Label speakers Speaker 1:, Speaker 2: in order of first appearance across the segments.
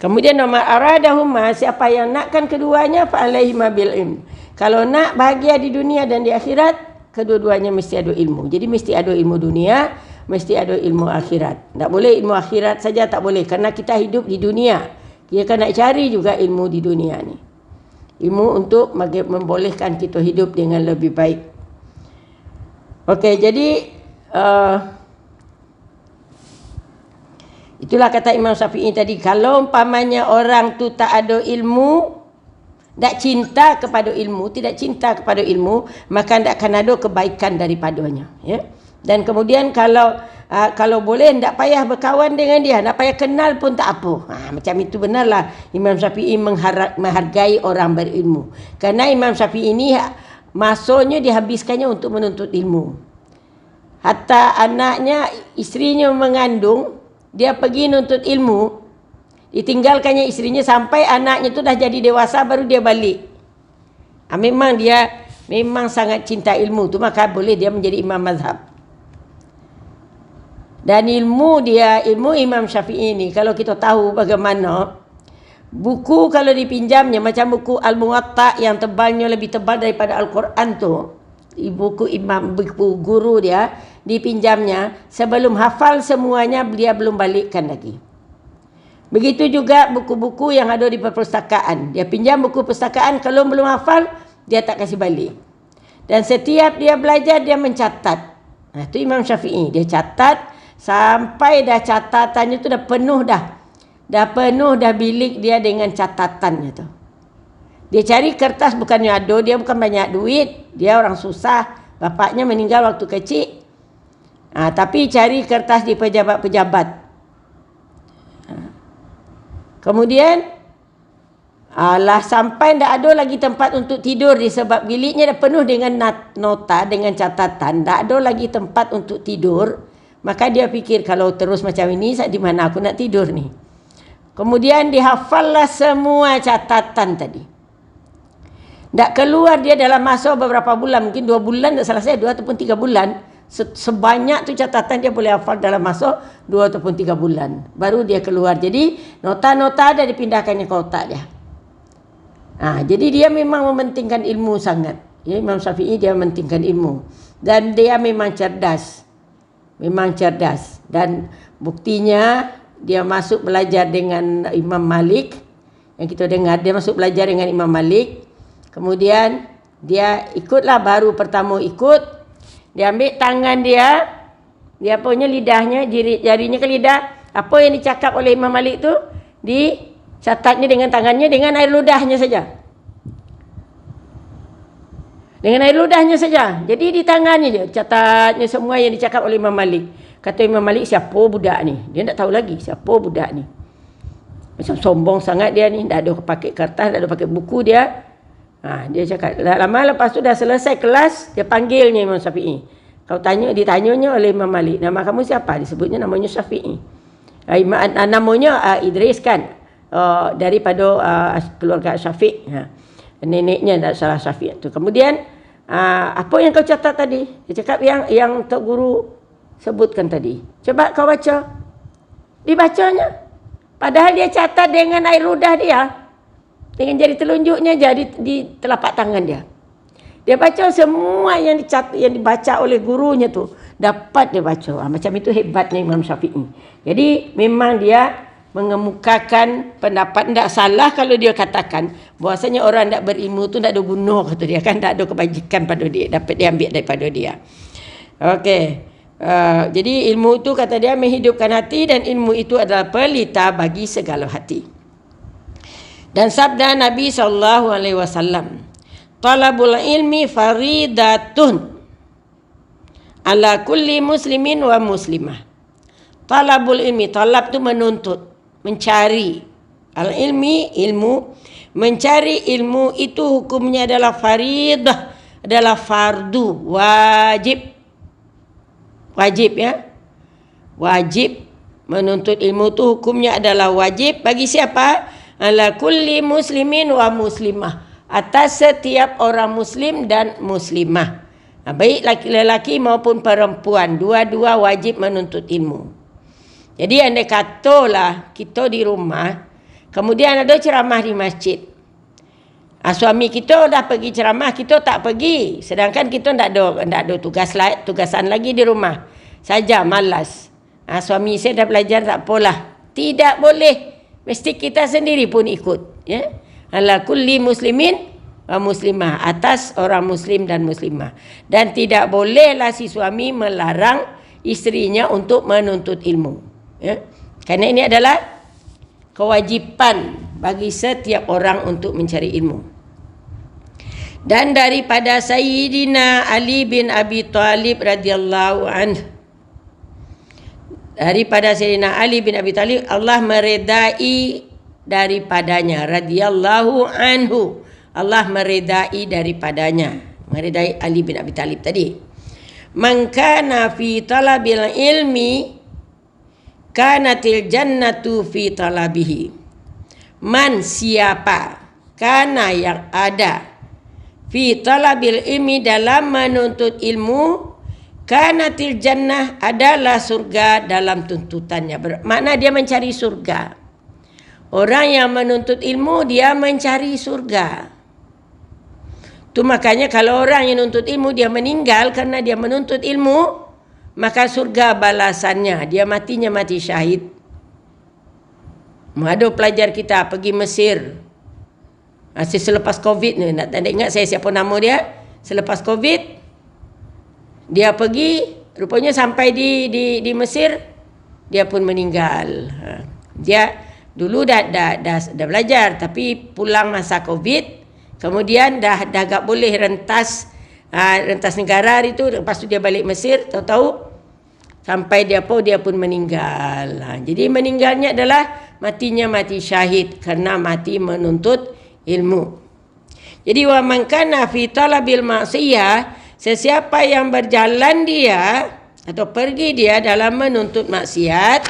Speaker 1: Kemudian nomor aradahuma, siapa yang nakkan keduanya fa alaihima bil ilm. Kalau nak bahagia di dunia dan di akhirat, kedua-duanya mesti ada ilmu. Jadi mesti ada ilmu dunia, mesti ada ilmu akhirat. Tak boleh ilmu akhirat saja, tak boleh, kerana kita hidup di dunia. Kita kan nak cari juga ilmu di dunia ni. Ilmu untuk membolehkan kita hidup dengan lebih baik. Okey, jadi itulah kata Imam Syafi'i tadi, kalau umpamanya orang tu tak ada ilmu, tak cinta kepada ilmu, tidak cinta kepada ilmu, maka tak akan ada kebaikan daripadanya, ya. Dan kemudian kalau boleh tak payah berkawan dengan dia, tak payah kenal pun tak apa. Macam itu benarlah Imam Syafi'i menghargai orang berilmu. Kerana Imam Syafi'i ini masanya dihabiskannya untuk menuntut ilmu. Hatta anaknya, isterinya mengandung, dia pergi nuntut ilmu, ditinggalkannya isterinya sampai anaknya tu dah jadi dewasa baru dia balik. Memang dia sangat cinta ilmu tu, maka boleh dia menjadi imam mazhab. Dan ilmu Imam Syafi'i ni, kalau kita tahu bagaimana buku kalau dipinjamnya, macam buku Al-Muwatta yang tebalnya lebih tebal daripada Al-Quran tu, buku guru dia dipinjamnya, sebelum hafal semuanya dia belum balikkan lagi. Begitu juga buku-buku yang ada di perpustakaan, dia pinjam buku perpustakaan, kalau belum hafal dia tak kasih balik. Dan setiap dia belajar dia mencatat. Itu Imam Syafi'i, dia catat sampai dah catatannya tu dah penuh dah bilik dia dengan catatannya tu. Dia cari kertas, bukannya ada, dia bukan banyak duit, dia orang susah, bapaknya meninggal waktu kecil. Tapi cari kertas di pejabat-pejabat. Kemudian sampai tak ada lagi tempat untuk tidur, disebab biliknya dah penuh dengan nota, dengan catatan, tak ada lagi tempat untuk tidur. Maka dia fikir, kalau terus macam ini, di mana aku nak tidur ni? Kemudian dihafallah semua catatan tadi. Tak keluar dia dalam masa beberapa bulan, mungkin 2 bulan tak salah saya, 2 ataupun 3 bulan. Sebanyak tu catatan dia boleh hafal dalam masa 2 ataupun 3 bulan. Baru dia keluar. Jadi nota-nota dah dipindahkannya ke otak dia. Jadi dia memang mementingkan ilmu sangat. Ya, Imam Syafi'i dia mementingkan ilmu. Dan dia memang cerdas. Dan buktinya dia masuk belajar dengan Imam Malik. Yang kita dengar, dia masuk belajar dengan Imam Malik. Kemudian dia ikutlah, baru pertama ikut. Dia ambil tangan dia punya lidahnya, jarinya ke lidah. Apa yang dicakap oleh Imam Malik tu, dicatatnya dengan tangannya, dengan air ludahnya saja. Dengan air ludahnya saja. Jadi di tangannya je, catatnya semua yang dicakap oleh Imam Malik. Kata Imam Malik, siapa budak ni? Dia tak tahu lagi siapa budak ni. Macam sombong sangat dia ni, tak ada pakai kertas, tak ada pakai buku dia. Dia cakap, lama lepas tu dah selesai kelas, dia panggilnya Imam Syafi'i. Ditanyanya oleh Imam Malik, nama kamu siapa? Disebutnya namanya Syafi'i. Namanya Idris kan, daripada keluarga Syafiq. Neneknya tak salah Syafiq tu. Kemudian apa yang kau catat tadi? Dia cakap yang Tok Guru sebutkan tadi. Coba kau baca. Dibacanya. Padahal dia catat dengan air ludah dia. Dengan jari telunjuknya di telapak tangan dia. Dia baca semua yang dibaca oleh gurunya tu. Dapat dia baca. Macam itu hebatnya Imam Syafi'i. Jadi memang dia mengemukakan pendapat. Tak salah kalau dia katakan bahwasanya orang tak berilmu tu tak ada guna, kata dia kan, tak ada kebajikan pada dia, dapat diambil daripada dia. Okey. Jadi ilmu itu kata dia menghidupkan hati, dan ilmu itu adalah pelita bagi segala hati. Dan sabda Nabi SAW, talabul ilmi faridatun ala kulli muslimin wa muslimah. Talabul ilmi, talab tu menuntut, mencari. Al ilmi, ilmu. Mencari ilmu itu hukumnya adalah faridah, adalah fardu, wajib. Wajib, ya. Wajib menuntut ilmu itu hukumnya adalah wajib bagi siapa? Ala kulli muslimin wa muslimah, atas setiap orang muslim dan muslimah. Baik lelaki maupun perempuan, dua-dua wajib menuntut ilmu. Jadi andai katalah kita di rumah, Kemudian ada ceramah di masjid. Suami kita dah pergi ceramah, kita tak pergi. Sedangkan kita tak ada tugasan lagi di rumah. Saja malas. Suami saya dah belajar, tak apalah. Tidak boleh. Mesti kita sendiri pun ikut. Ya? Ala kulli muslimin wa muslimah. Atas orang muslim dan muslimah. Dan tidak bolehlah si suami melarang isterinya untuk menuntut ilmu. Ya? Kerana ini adalah kewajipan bagi setiap orang untuk mencari ilmu. Dan daripada Sayyidina Ali bin Abi Thalib radhiyallahu anhu, daripada Sayyidina Ali bin Abi Thalib, Allah meredai daripadanya, radhiyallahu anhu, Allah meredai daripadanya, meredai Ali bin Abi Thalib tadi. Man kana fi talabil ilmi kanatil jannatu fi talabihi. Man, siapa, kana yang ada, fi talabil ilmi, dalam menuntut ilmu, kanatil jannah, adalah surga dalam tuntutannya. Bermakna dia mencari surga. Orang yang menuntut ilmu, dia mencari surga. Tu makanya kalau orang yang menuntut ilmu, dia meninggal kerana dia menuntut ilmu, maka surga balasannya. Dia matinya mati syahid. Ada pelajar kita pergi Mesir. Selepas Covid ni, tak ingat saya siapa nama dia. Selepas Covid, dia pergi, rupanya sampai di Mesir, dia pun meninggal. Dia dulu dah belajar, tapi pulang masa Covid, kemudian dah agak boleh rentas negara itu. Lepas tu dia balik Mesir, tahu-tahu sampai dia pun meninggal. Jadi meninggalnya adalah matinya mati syahid kerana mati menuntut ilmu. Jadi wa man kana fi talabil ma'siyah, sesiapa yang berjalan dia atau pergi dia dalam menuntut maksiat,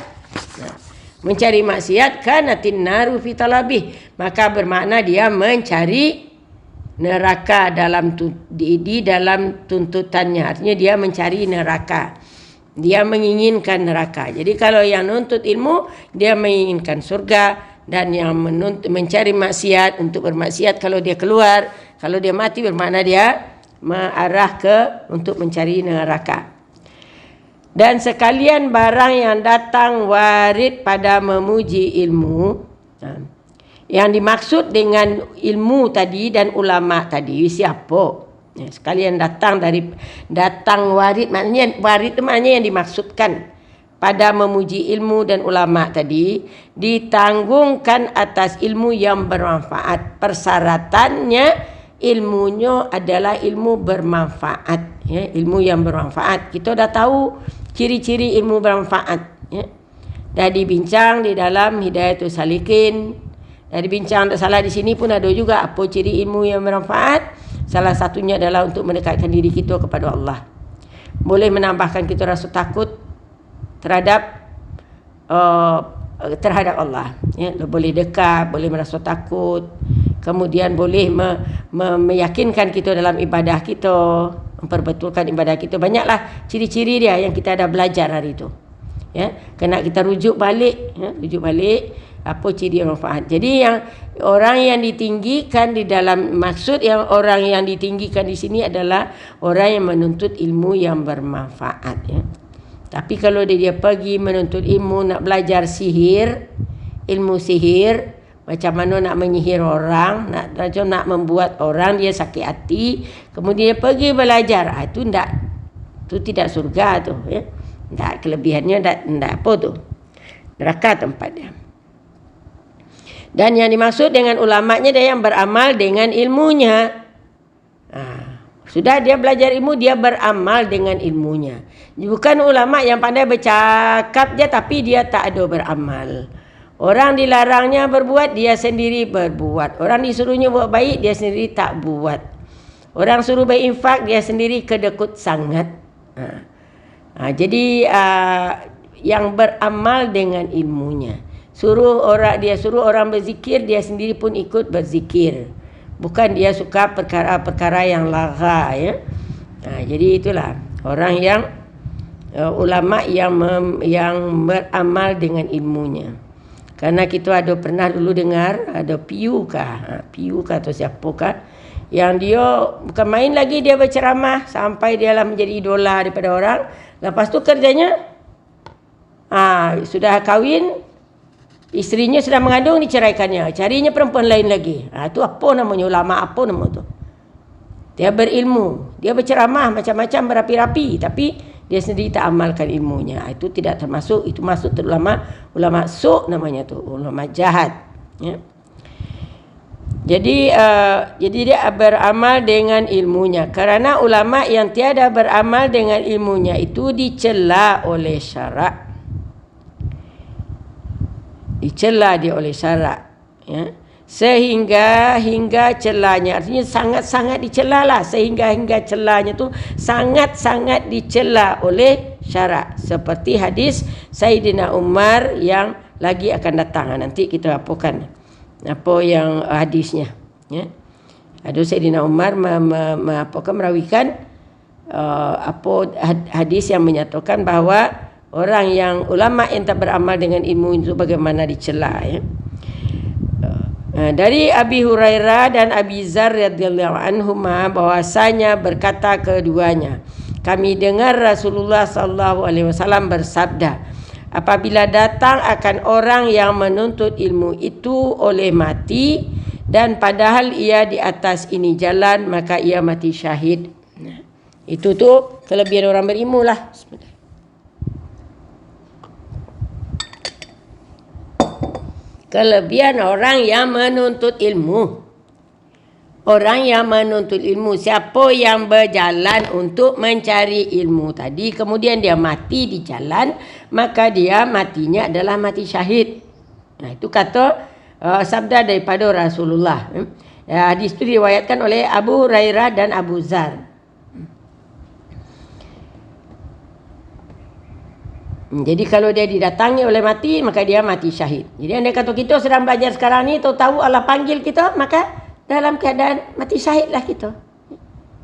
Speaker 1: mencari maksiat, kanatin naru fi talabih, maka bermakna dia mencari neraka di dalam tuntutannya. Artinya dia mencari neraka. Dia menginginkan neraka. Jadi kalau yang nuntut ilmu, dia menginginkan surga. Dan yang mencari maksiat, untuk bermaksiat, kalau dia keluar, kalau dia mati, bermakna dia mengarah untuk mencari neraka. Dan sekalian barang yang datang warid pada memuji ilmu, yang dimaksud dengan ilmu tadi dan ulama tadi siapa? Sekalian datang warid, maknanya warid itu maknanya yang dimaksudkan pada memuji ilmu dan ulama tadi, ditanggungkan atas ilmu yang bermanfaat. Persyaratannya ilmunya adalah ilmu bermanfaat. Ya, ilmu yang bermanfaat. Kita dah tahu ciri-ciri ilmu bermanfaat. Ya. Dah dibincang di dalam Hidayatul Salikin. Dah dibincang, tak salah di sini pun ada juga apa ciri ilmu yang bermanfaat. Salah satunya adalah untuk mendekatkan diri kita kepada Allah. Boleh menambahkan kita rasa takut terhadap Allah, ya, boleh dekat, boleh merasa takut, kemudian boleh meyakinkan kita dalam ibadah kita, memperbetulkan ibadah kita. Banyaklah ciri-ciri dia yang kita dah belajar hari itu. Ya, kena kita rujuk balik, apa ciri yang manfaat. Jadi yang orang yang ditinggikan di dalam maksud, yang orang yang ditinggikan di sini adalah orang yang menuntut ilmu yang bermanfaat. Ya. Tapi kalau dia pergi menuntut ilmu, nak belajar ilmu sihir, macam mana nak menyihir orang, nak membuat orang dia sakit hati, kemudian dia pergi belajar, itu tidak surga tu, ya. Tak, kelebihannya tak apa tu, neraka tempat dia. Dan yang dimaksud dengan ulamanya dia yang beramal dengan ilmunya. Sudah dia belajar ilmu, dia beramal dengan ilmunya. Bukan ulama yang pandai bercakap je tapi dia tak ada beramal. Orang dilarangnya berbuat, dia sendiri berbuat. Orang disuruhnya buat baik, dia sendiri tak buat. Orang suruh berinfak, dia sendiri kedekut sangat. Jadi yang beramal dengan ilmunya. Suruh orang berzikir, dia sendiri pun ikut berzikir. Bukan dia suka perkara-perkara yang lara, ya. Jadi itulah orang yang ulama yang beramal dengan ilmunya. Karena kita ada pernah dulu dengar ada Piu atau siapakah yang dia bukan main lagi, dia berceramah sampai dia lah menjadi idola daripada orang. Lepas tu kerjanya sudah kahwin, isterinya sudah mengandung, diceraikannya, carinya perempuan lain lagi. Tu apa namanya, ulama apa nama tu? Dia berilmu, dia berceramah macam-macam berapi-rapi, tapi dia sendiri tak amalkan ilmunya. Itu tidak termasuk, itu masuk ulama su' namanya tu, ulama jahat. Ya. Jadi dia beramal dengan ilmunya. Kerana ulama yang tiada beramal dengan ilmunya itu dicela oleh syarak. Dicela dia oleh syarak. Ya. Sehingga celanya, artinya sangat-sangat dicelalah, sehingga celanya tu sangat-sangat dicela oleh syarak, seperti hadis Sayyidina Umar yang lagi akan datang. Nanti kita apakan apa yang hadisnya, ya. Ada Sayyidina Umar merawikan hadis yang menyatakan bahawa orang yang ulama yang tak beramal dengan ilmu itu bagaimana dicela, ya. Dari Abi Hurairah dan Abi Zar radhiyallahu anhuma bahwasanya berkata keduanya, kami dengar Rasulullah sallallahu alaihi wasallam bersabda, apabila datang akan orang yang menuntut ilmu itu oleh mati dan padahal ia di atas ini jalan, maka ia mati syahid. Itu tu kelebihan orang berilmu lah. Kelebihan orang yang menuntut ilmu. Orang yang menuntut ilmu, siapa yang berjalan untuk mencari ilmu tadi, kemudian dia mati di jalan, maka dia matinya adalah mati syahid. Itu kata sabda daripada Rasulullah. Hadis itu diriwayatkan oleh Abu Hurairah dan Abu Zar. Jadi kalau dia didatangi oleh mati, maka dia mati syahid. Jadi anda kata kita sedang belajar sekarang ni, tahu Allah panggil kita, maka dalam keadaan mati syahidlah kita.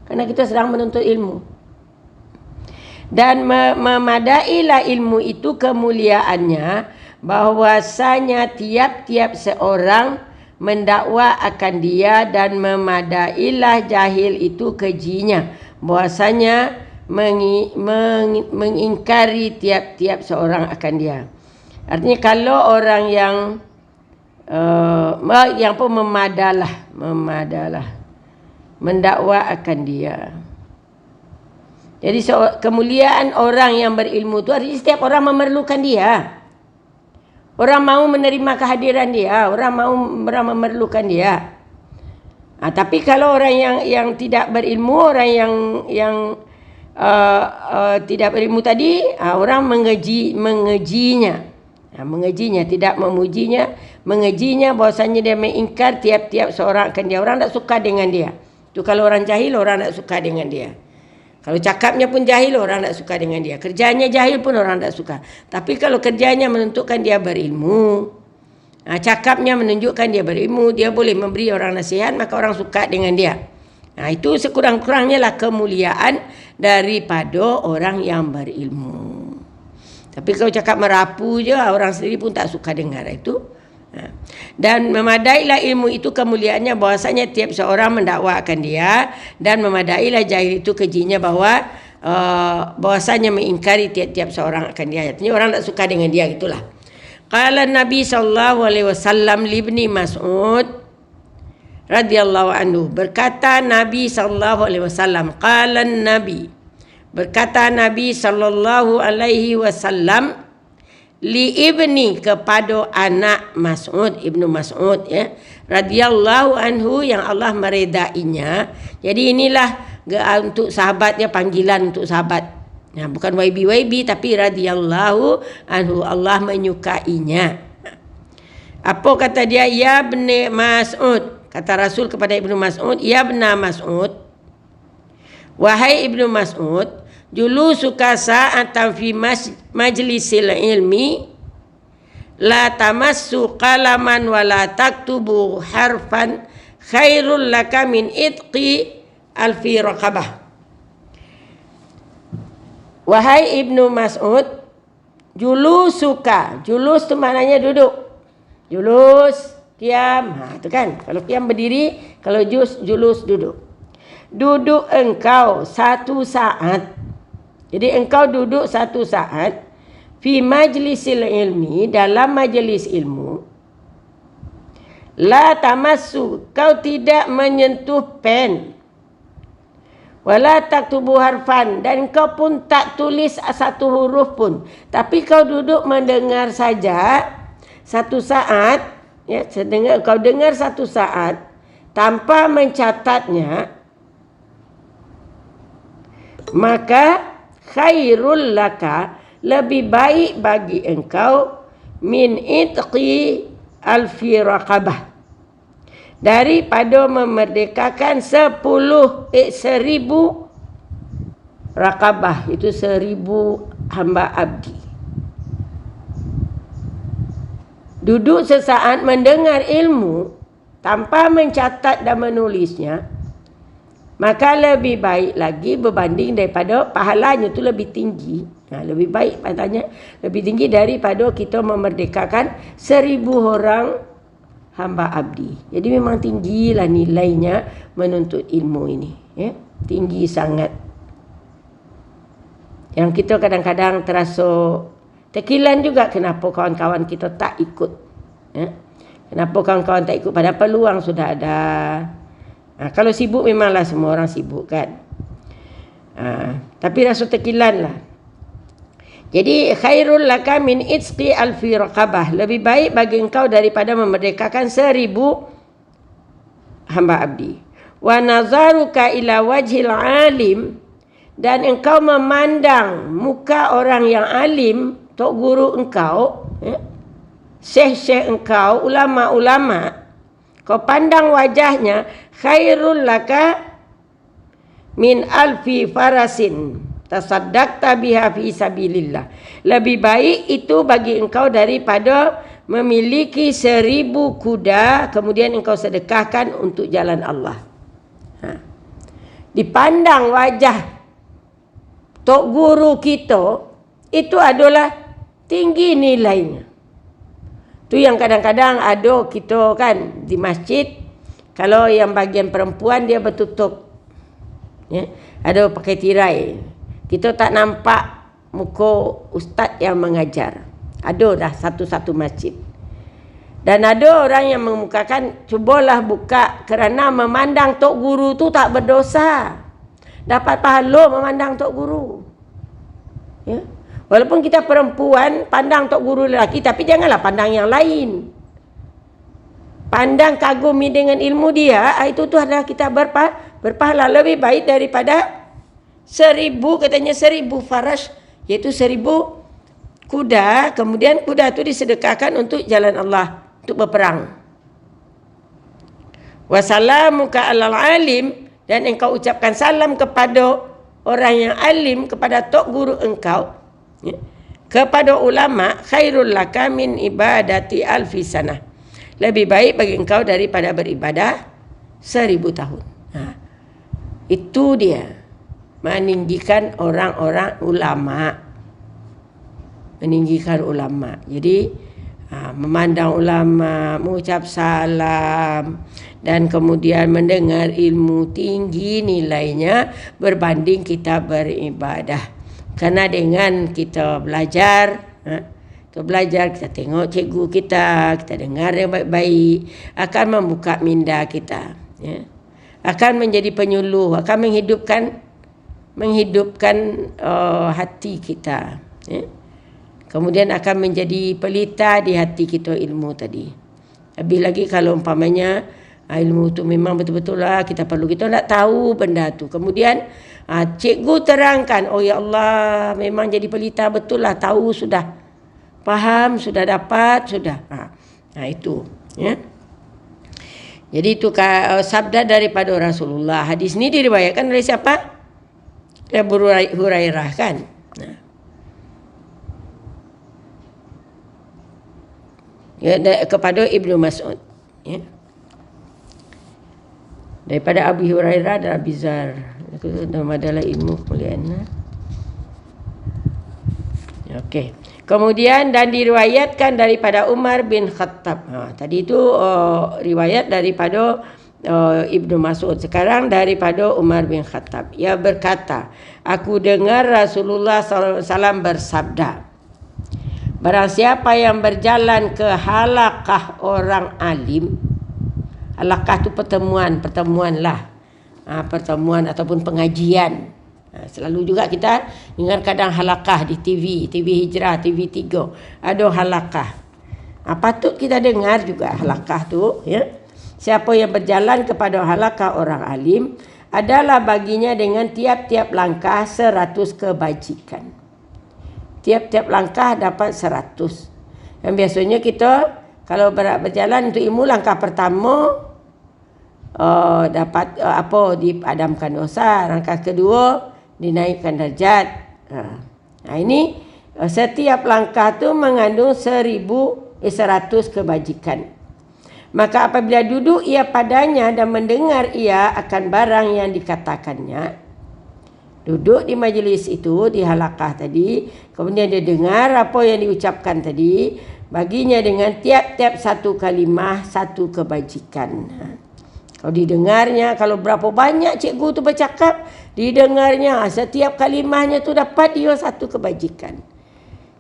Speaker 1: Kerana kita sedang menuntut ilmu. Dan memadailah ilmu itu kemuliaannya, bahwasanya tiap-tiap seorang mendakwa akan dia, dan memadailah jahil itu kejinya, bahwasanya mengingkari tiap-tiap seorang akan dia. Artinya kalau orang yang pun memadalah mendakwa akan dia. Jadi kemuliaan orang yang berilmu itu artinya setiap orang memerlukan dia. Orang mau menerima kehadiran dia, orang memerlukan dia. Tapi kalau orang yang tidak berilmu, orang yang tidak berilmu tadi, orang mengejinya, tidak memujinya, mengejinya, bahwasanya dia mengingkar tiap-tiap seorang akan dia. Orang tak suka dengan dia. Itu kalau orang jahil, orang tak suka dengan dia. Kalau cakapnya pun jahil, orang tak suka dengan dia. Kerjanya jahil pun orang tak suka. Tapi kalau kerjanya menunjukkan dia berilmu, cakapnya menunjukkan dia berilmu, dia boleh memberi orang nasihat, maka orang suka dengan dia. Itu sekurang-kurangnya lah kemuliaan daripada orang yang berilmu. Tapi kalau cakap merapu je, orang sendiri pun tak suka dengar itu. Dan memadailah ilmu itu kemuliaannya, bahwasanya tiap seorang mendakwa akan dia, dan memadailah jahil itu kejinya, bahwasanya mengingkari tiap-tiap seorang akan dia. Artinya orang tak suka dengan dia, gitulah. Qala Nabi sallallahu alaihi wasallam li Ibni Mas'ud radhiyallahu anhu, berkata Nabi sallallahu alaihi wasallam, qala Nabi, berkata Nabi sallallahu alaihi wasallam, li ibni, kepada anak Mas'ud, Ibnu Mas'ud, ya, radhiyallahu anhu, yang Allah meredainya. Jadi inilah untuk sahabatnya, panggilan untuk sahabat. Bukan YB tapi radhiyallahu anhu, Allah menyukainya. Apa kata dia? Ya Ibni Mas'ud, kata Rasul kepada Ibnu Mas'ud, ya Ibna Mas'ud, wahai Ibnu Mas'ud, julusuka sa'atan fi majlisil ilmi, la tamassu qalaman wa la taktubu harfan, khairul laka min itqi alfi raqabah. Wahai Ibnu Mas'ud, julusuka, julus tu maknanya duduk. Julus, qiyam. Tu kan. Kalau qiyam berdiri, kalau julus duduk. Duduk engkau 1 saat. Jadi engkau duduk 1 saat fi majlisil ilmi, dalam majlis ilmu. La tamassu, kau tidak menyentuh pen. Wala taktubu harfan, dan kau pun tak tulis 1 huruf pun. Tapi kau duduk mendengar saja 1 saat, ya, kau dengar 1 saat tanpa mencatatnya, maka khairul laka, lebih baik bagi engkau, min itqi alfi raqabah, daripada memerdekakan 1000 raqabah, itu 1000 hamba abdi. Duduk sesaat mendengar ilmu tanpa mencatat dan menulisnya, maka lebih baik lagi berbanding daripada pahalanya tu lebih tinggi. Lebih baik pahalanya lebih tinggi daripada kita memerdekakan 1000 orang hamba abdi. Jadi memang tinggilah nilainya menuntut ilmu ini, ya. Tinggi sangat. Yang kita kadang-kadang terasa tekilan juga, kenapa kawan-kawan kita tak ikut, ya? Kenapa kawan-kawan tak ikut, padahal peluang sudah ada. Kalau sibuk memanglah semua orang sibuk kan. Tapi rasa tekilan lah. Jadi khairul laka min itqi alfi raqabah, lebih baik bagi engkau daripada memerdekakan 1000 hamba abdi. Wa nazaruka ila wajhil alim, dan engkau memandang muka orang yang alim, tok guru engkau, syekh-syekh engkau, ulama-ulama, kau pandang wajahnya, khairul laka min alfi farasin tasaddaqta biha fi sabilillah, lebih baik itu bagi engkau daripada memiliki 1000 kuda kemudian engkau sedekahkan untuk jalan Allah. Dipandang wajah tok guru kita, itu adalah tinggi nilainya. Tu yang kadang-kadang ada kita kan di masjid, kalau yang bagian perempuan dia bertutup, ya, ada pakai tirai, kita tak nampak muka ustaz yang mengajar. Ada dah satu-satu masjid. Dan ada orang yang mengemukakan, cubalah buka, kerana memandang tok guru tu tak berdosa, dapat pahala memandang tok guru, ya. Walaupun kita perempuan, pandang tok guru lelaki, tapi janganlah pandang yang lain. Pandang kagumi dengan ilmu dia, itu tu adalah kita berpahala. Lebih baik daripada 1000, katanya 1000 farash, iaitu 1000 kuda, kemudian kuda tu disedekahkan untuk jalan Allah, untuk berperang. Wassalamuka alal alim, dan engkau ucapkan salam kepada orang yang alim, kepada tok guru engkau, ya, kepada ulama, khairul laka min ibadati alfi sanah, lebih baik bagi engkau daripada beribadah 1000 tahun. Itu dia meninggikan orang-orang ulama, meninggikan ulama. Jadi memandang ulama, mengucap salam, dan kemudian mendengar ilmu, tinggi nilainya berbanding kita beribadah. Karena dengan kita belajar, kita tengok cikgu kita dengar yang baik-baik, akan membuka minda kita, ya. Akan menjadi penyuluh, akan menghidupkan hati kita, ya. Kemudian akan menjadi pelita di hati kita ilmu tadi. Lebih lagi kalau umpamanya ilmu tu memang betul-betul lah kita perlu, kita nak tahu benda tu, kemudian cikgu terangkan, oh ya Allah, memang jadi pelita betul lah, tahu sudah, faham sudah, dapat sudah. Itu, ya. Jadi itu sabda daripada Rasulullah. Hadis ini diriwayatkan oleh siapa? Abu Hurairah kan. Ya, kepada Ibnu Mas'ud, ya. Daripada Abu Hurairah dan Abi Zar. Nama adalah ilmu kemuliaan. Okey. Kemudian dan diriwayatkan daripada Umar bin Khattab. Tadi itu riwayat daripada Ibnu Mas'ud. Sekarang daripada Umar bin Khattab. Ia berkata, aku dengar Rasulullah SAW bersabda, barang siapa yang berjalan ke halaqah orang alim. Halaqah itu pertemuan lah. Pertemuan ataupun pengajian. Selalu juga kita dengar kadang halaqah di TV Hijrah, TV 3. Ada halaqah. Patut kita dengar juga halaqah tu, ya. Siapa yang berjalan kepada halaqah orang alim adalah baginya dengan tiap-tiap langkah 100 kebajikan. Tiap-tiap langkah dapat 100. Dan biasanya kita kalau berjalan untuk ilmu, langkah pertama dapat dipadamkan dosa, langkah kedua dinaikkan darjat. Ini setiap langkah tu mengandung 100 kebajikan. Maka apabila duduk ia padanya dan mendengar ia akan barang yang dikatakannya, duduk di majlis itu, di halaqah tadi, kemudian dia dengar apa yang diucapkan tadi, baginya dengan tiap-tiap satu kalimah satu kebajikan. Kalau didengarnya, kalau berapa banyak cikgu tu bercakap, didengarnya, setiap kalimahnya tu dapat dia satu kebajikan.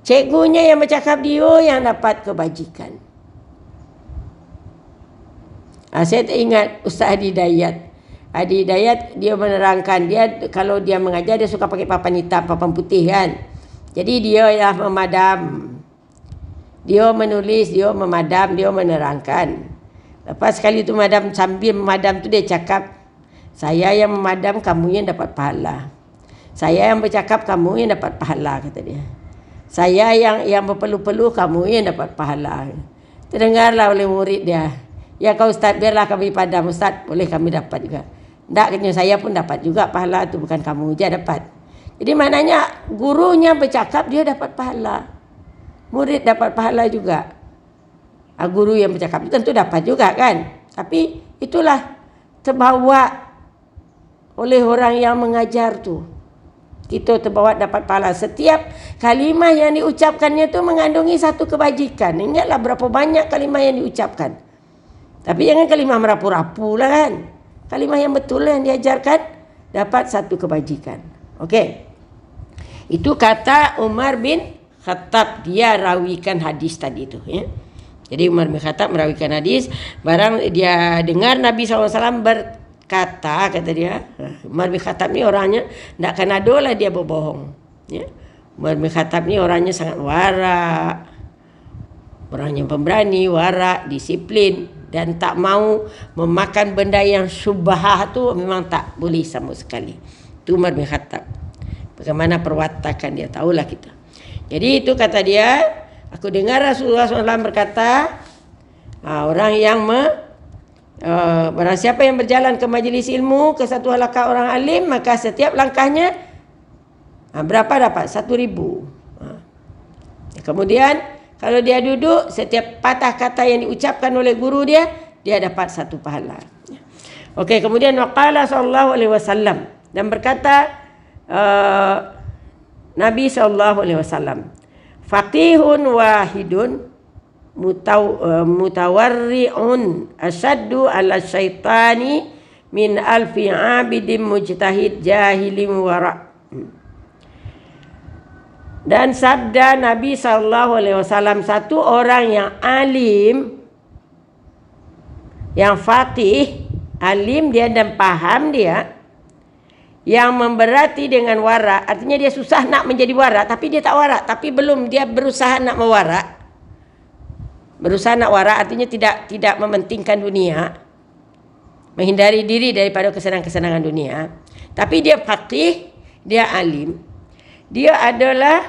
Speaker 1: Cikgunya yang bercakap, dia yang dapat kebajikan. Saya teringat Ustaz Adi Dayat. Adi Dayat dia menerangkan, dia kalau dia mengajar dia suka pakai papan hitam, papan putih kan. Jadi dia yang memadam. Dia menulis, dia memadam, dia menerangkan. Lepas sekali tu sambil memadam tu dia cakap, saya yang memadam, kamu yang dapat pahala. Saya yang bercakap, kamu yang dapat pahala, kata dia. Saya yang berpeluh-peluh, kamu yang dapat pahala. Terdengarlah oleh murid dia. Ya kau Ustaz, biarlah kami padam. Ustaz, boleh kami dapat juga. Tak, katanya, saya pun dapat juga pahala tu, bukan kamu je dapat. Jadi maknanya gurunya bercakap, dia dapat pahala. Murid dapat pahala juga. Guru yang bercakap itu tentu dapat juga kan. Tapi itulah terbawa oleh orang yang mengajar tu. Kita terbawa dapat pahala. Setiap kalimah yang diucapkannya tu mengandungi satu kebajikan. Ingatlah berapa banyak kalimah yang diucapkan. Tapi jangan kalimah merapu-rapu lah kan. Kalimah yang betul yang diajarkan dapat satu kebajikan. Okey. Itu kata Umar bin Khattab. Dia rawikan hadis tadi tu, ya. Jadi Umar bin Khattab merawikan hadis, barang dia dengar Nabi SAW berkata, kata dia, Umar bin Khattab ni orangnya tak akan ada lah dia berbohong. Ya. Umar bin Khattab ni orangnya sangat warak, orangnya pemberani, warak, disiplin dan tak mau memakan benda yang syubhah tu memang tak boleh sama sekali. Itu Umar bin Khattab. Bagaimana perwatakan dia, tahulah kita. Jadi itu kata dia, aku dengar Rasulullah SAW berkata, orang yang barang siapa yang berjalan ke majlis ilmu, ke satu halaqah orang alim, maka setiap langkahnya berapa dapat? 1,000. Kemudian kalau dia duduk, setiap patah kata yang diucapkan oleh guru dia, dia dapat satu pahala. Okey, kemudian waqala sallallahu alaihi wasallam, dan berkata Nabi sallallahu alaihi wasallam, faqihun wahidun mutawarri'un asyaddu ala syaitani min alfi abidin mujtahid jahilin wara'. Dan sabda Nabi SAW, satu orang yang alim, yang faqih, alim dia dan faham dia, yang memberati dengan wara', artinya dia susah nak menjadi wara', tapi dia tak wara', tapi belum dia berusaha nak mewara'. Berusaha nak wara' artinya tidak mementingkan dunia, menghindari diri daripada kesenangan-kesenangan dunia, tapi dia faqih, dia alim. Dia adalah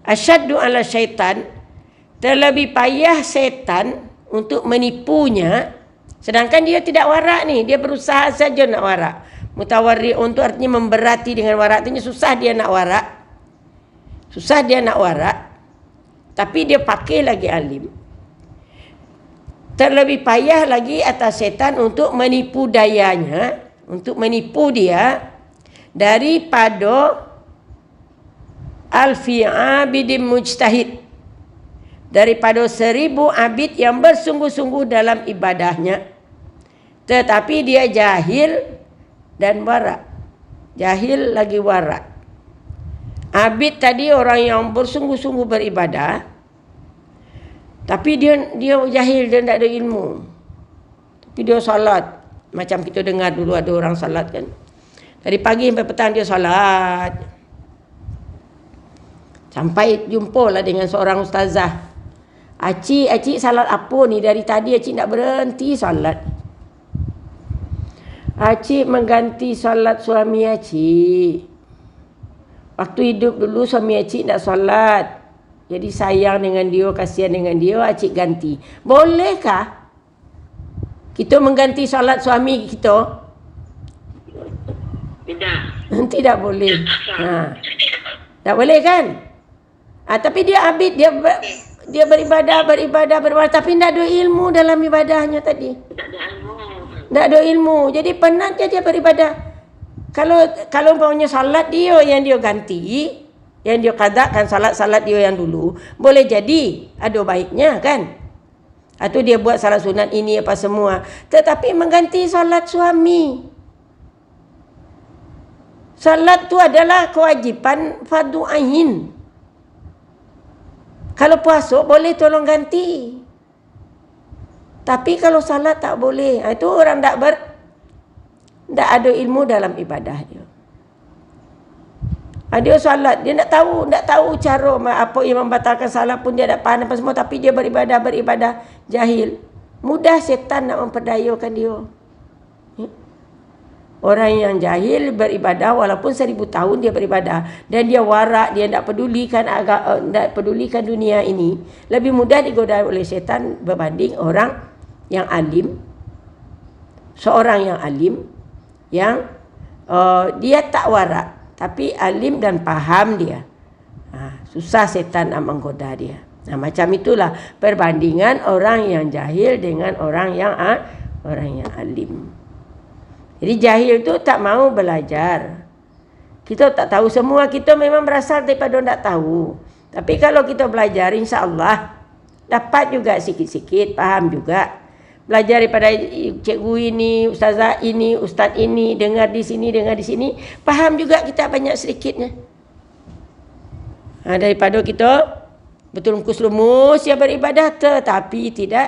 Speaker 1: asyaddu ala syaitan, terlebih payah setan untuk menipunya, sedangkan dia tidak wara' ni, dia berusaha saja nak wara'. Mutawarri'un tu artinya memberati dengan wara', artinya susah dia nak wara'. Susah dia nak wara', tapi dia pakai lagi alim. Terlebih payah lagi atas setan untuk menipu dayanya, untuk menipu dia daripada alfi abidin mujtahid, daripada 1000 abid yang bersungguh-sungguh dalam ibadahnya, tetapi dia jahil dan warak. Jahil lagi warak. Abid tadi orang yang bersungguh-sungguh beribadah, tapi dia jahil, dia tidak ada ilmu. Tapi dia salat. Macam kita dengar dulu ada orang salat kan. Dari pagi sampai petang dia salat. Sampai jumpalah dengan seorang ustazah. Acik salat apa ni? Dari tadi acik tak berhenti salat. Acik mengganti salat suami acik. Waktu hidup dulu suami acik tak salat. Jadi sayang dengan dia, kasihan dengan dia, acik ganti. Bolehkah kita mengganti salat suami kita?
Speaker 2: Tidak.
Speaker 1: Tidak boleh. Tak boleh kan? Tapi dia abid, dia beribadah, tapi tidak ada ilmu dalam ibadahnya tadi. Tak ada ilmu. Jadi penat dia beribadah. Kalau umpamanya salat dia yang dia ganti, yang dia qadakan salat dia yang dulu, boleh jadi ada baiknya kan? Atau dia buat salat sunat ini apa semua, tetapi mengganti salat suami. Salat tu adalah kewajipan fardu ain. Kalau puasa boleh tolong ganti. Tapi kalau salat tak boleh. Itu orang tak ada ilmu dalam ibadah dia. Dia salat, dia tak tahu cara apa yang membatalkan salat pun dia tak faham apa semua, tapi dia beribadah jahil. Mudah setan nak memperdayakan dia. Orang yang jahil beribadah walaupun 1000 tahun dia beribadah dan dia warak, dia tak pedulikan dunia ini, lebih mudah digoda oleh setan berbanding orang yang alim. Seorang yang alim yang dia tak warak tapi alim dan faham dia. Susah setan nak menggoda dia. Macam itulah perbandingan orang yang jahil dengan orang yang alim. Jadi jahil tu tak mau belajar. Kita tak tahu semua, kita memang berasal daripada tak tahu. Tapi kalau kita belajar, insya-Allah dapat juga sikit-sikit, faham juga. Belajar daripada cikgu ini, ustazah ini, ustaz ini, dengar di sini, faham juga kita banyak sedikitnya. Daripada kita betul lumus yang beribadah tetapi tidak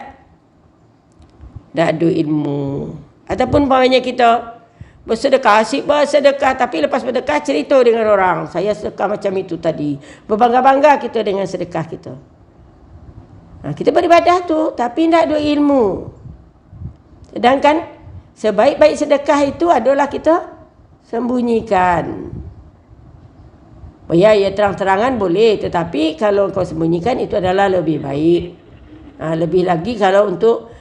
Speaker 1: ada ilmu. Ataupun umpamanya kita bersedekah, asyik bersedekah, tapi lepas bersedekah cerita dengan orang, saya sedekah macam itu tadi. Berbangga-bangga kita dengan sedekah kita. Kita beribadah tu tapi tidak ada ilmu. Sedangkan sebaik-baik sedekah itu adalah kita sembunyikan. Ya terang-terangan boleh, tetapi kalau kau sembunyikan itu adalah lebih baik. Lebih lagi kalau untuk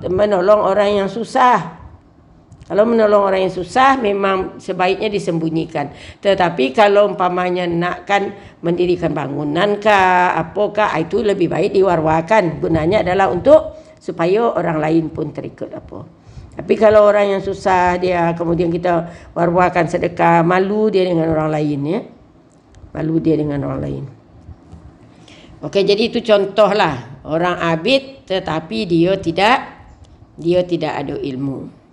Speaker 1: menolong orang yang susah. Kalau menolong orang yang susah memang sebaiknya disembunyikan. Tetapi kalau umpamanya nakkan mendirikan bangunan kah, apakah, itu lebih baik diwar-warkan. Gunanya adalah untuk supaya orang lain pun terikut apa. Tapi kalau orang yang susah dia kemudian kita war-warkan sedekah, malu dia dengan orang lain ya. Malu dia dengan orang lain. Okey, jadi itu contohlah orang abid tetapi dia tidak ada ilmu.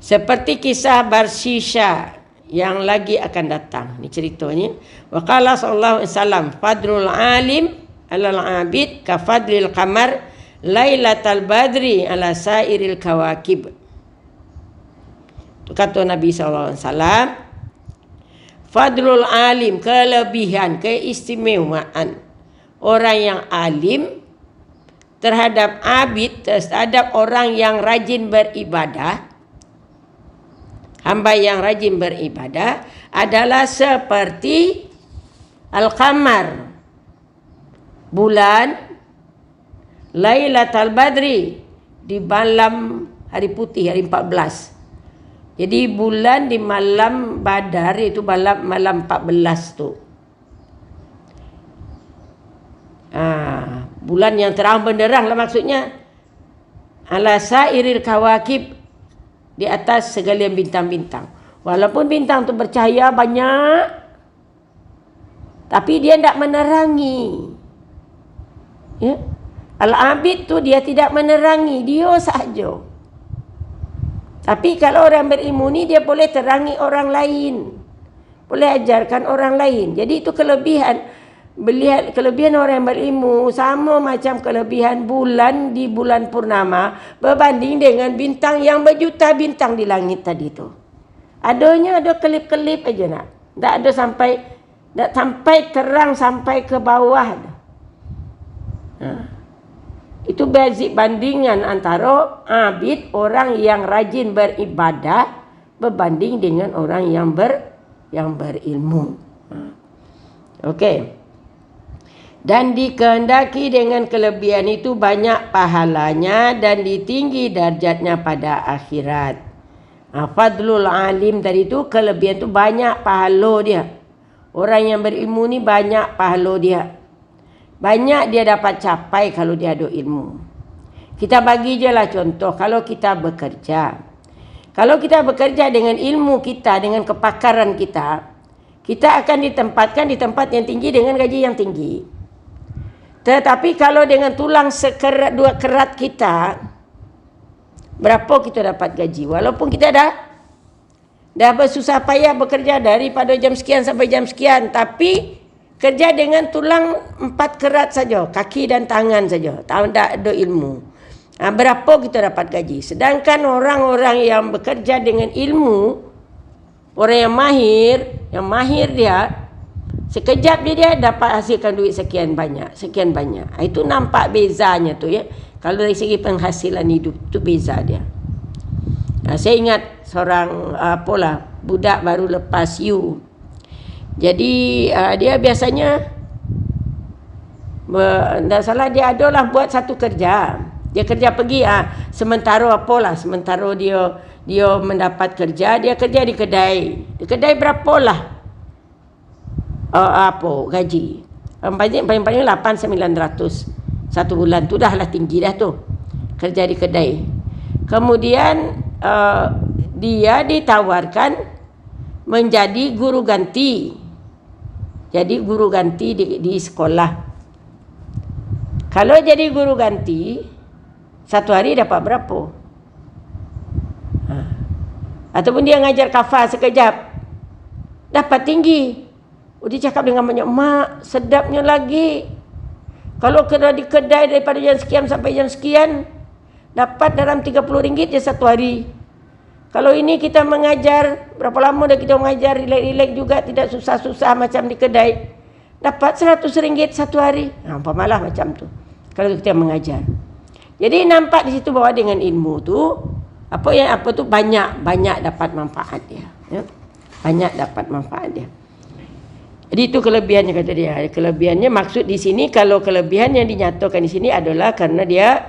Speaker 1: Seperti kisah Barsisha yang lagi akan datang. Ini ceritanya. Wa qala sallallahu alaihi wasallam, fadrul alim alal abid ka fadlil qamar lailatal badri ala sairil kawakib. Itu kata Nabi sallallahu alaihi wasallam, fadlul alim, kelebihan, keistimewaan orang yang alim terhadap abid, terhadap orang yang rajin beribadah, hamba yang rajin beribadah adalah seperti al-qamar, bulan, Lailatul Badri, di malam hari putih, hari 14. Jadi bulan di malam Badar, itu malam 14 tu. Bulan yang terang benderang lah maksudnya. Ala sairil kawakib, di atas segalian bintang-bintang. Walaupun bintang tu bercahaya banyak, Tapi dia tidak menerangi. Ya? Al-abid tu dia tidak menerangi, dia sahaja. Tapi kalau orang berilmu ni dia boleh terangi orang lain. Boleh ajarkan orang lain. Jadi itu kelebihan. Melihat kelebihan orang yang berilmu sama macam kelebihan bulan di bulan purnama berbanding dengan bintang yang berjuta bintang di langit tadi tu. Adanya ada kelip-kelip aja nak. Tak ada sampai terang sampai ke bawah. Itu bandingan antara abid, orang yang rajin beribadah berbanding dengan orang yang berilmu. Okey. Dan dikehendaki dengan kelebihan itu banyak pahalanya dan ditinggi darjatnya pada akhirat. Fadlul alim tadi itu kelebihan itu banyak pahala dia. Orang yang berilmu ni banyak pahala dia. Banyak dia dapat capai kalau dia ada ilmu. Kita bagi je lah contoh. Kalau kita bekerja. Kalau kita bekerja dengan ilmu kita, dengan kepakaran kita, kita akan ditempatkan di tempat yang tinggi dengan gaji yang tinggi. Tetapi kalau dengan tulang sekerat dua kerat kita, berapa kita dapat gaji? Walaupun kita dah bersusah payah bekerja daripada jam sekian sampai jam sekian, tapi kerja dengan tulang 4 kerat saja, kaki dan tangan saja, tak ada ilmu. Berapa kita dapat gaji? Sedangkan orang-orang yang bekerja dengan ilmu, orang yang mahir dia, sekejap dia dapat hasilkan duit sekian banyak. Itu nampak bezanya tu ya. Kalau dari segi penghasilan hidup tu beza dia. Saya ingat seorang budak baru lepas U. Jadi dia biasanya tak salah dia adalah buat satu kerja. Dia kerja pergi sementara dia mendapat kerja, dia kerja di kedai. Di kedai berapalah gaji. Paling-paling 8-900 satu bulan tu dah lah tinggi dah tu. Kerja di kedai. Kemudian dia ditawarkan menjadi guru ganti. Jadi guru ganti di sekolah. Kalau jadi guru ganti, satu hari dapat berapa? Ataupun dia ngajar kafar sekejap, dapat tinggi. Dia cakap dengan banyak, mak, sedapnya lagi. Kalau kerja di kedai daripada jam sekian sampai jam sekian, dapat dalam RM30 je satu hari. Kalau ini kita mengajar, berapa lama dah kita mengajar, relax-relax juga, tidak susah-susah macam di kedai. Dapat RM100 satu hari. Umpamalah macam tu. Kalau kita mengajar. Jadi nampak di situ bahawa dengan ilmu tu, banyak dapat manfaat dia. Ya? Banyak dapat manfaat dia. Jadi itu kelebihannya kata dia. Kelebihannya maksud di sini, kalau kelebihan yang dinyatakan di sini adalah kerana dia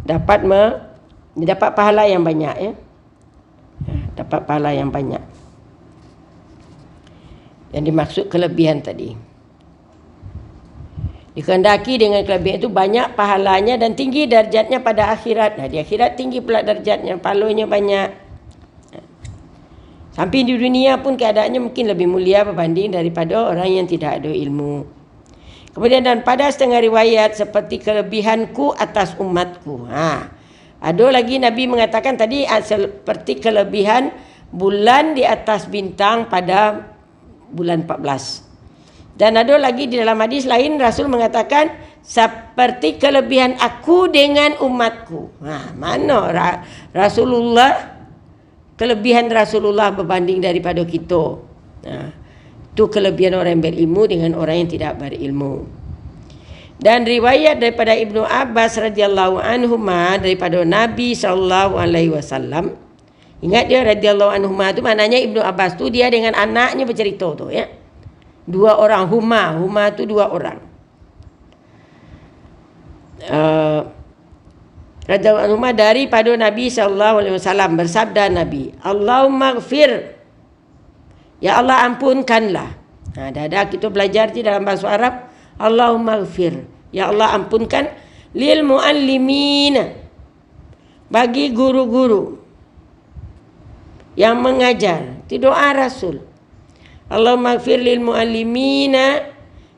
Speaker 1: dapat pahala yang banyak ya. Dapat pahala yang banyak. Yang dimaksud kelebihan tadi. Dikehendaki dengan kelebihan itu banyak pahalanya dan tinggi darjatnya pada akhirat. Di akhirat tinggi pula darjatnya, pahalanya banyak. Sampai di dunia pun keadaannya mungkin lebih mulia berbanding daripada orang yang tidak ada ilmu. Kemudian dan pada setengah riwayat seperti kelebihanku atas umatku. Ada lagi Nabi mengatakan tadi seperti kelebihan bulan di atas bintang pada bulan 14. Dan ada lagi di dalam hadis lain Rasul mengatakan seperti kelebihan aku dengan umatku. Mana Rasulullah, kelebihan Rasulullah berbanding daripada kita. Itu kelebihan orang yang berilmu dengan orang yang tidak berilmu. Dan riwayat daripada Ibnu Abbas radhiyallahu anhuma daripada Nabi sallallahu alaihi wasallam. Ingat dia radhiyallahu anhuma tu maknanya Ibnu Abbas tu dia dengan anaknya bercerita tu ya. 2 orang huma tu 2 orang. Radhiyallahu anhuma daripada Nabi sallallahu alaihi wasallam bersabda Nabi, Allahumma ighfir. Ya Allah ampunkanlah. Dah kita belajar di dalam bahasa Arab. Allahumma ighfir. Ya Allah ampunkan lil muallimin. Bagi guru-guru yang mengajar. Itu doa Rasul. Allahumma ighfir lil muallimina,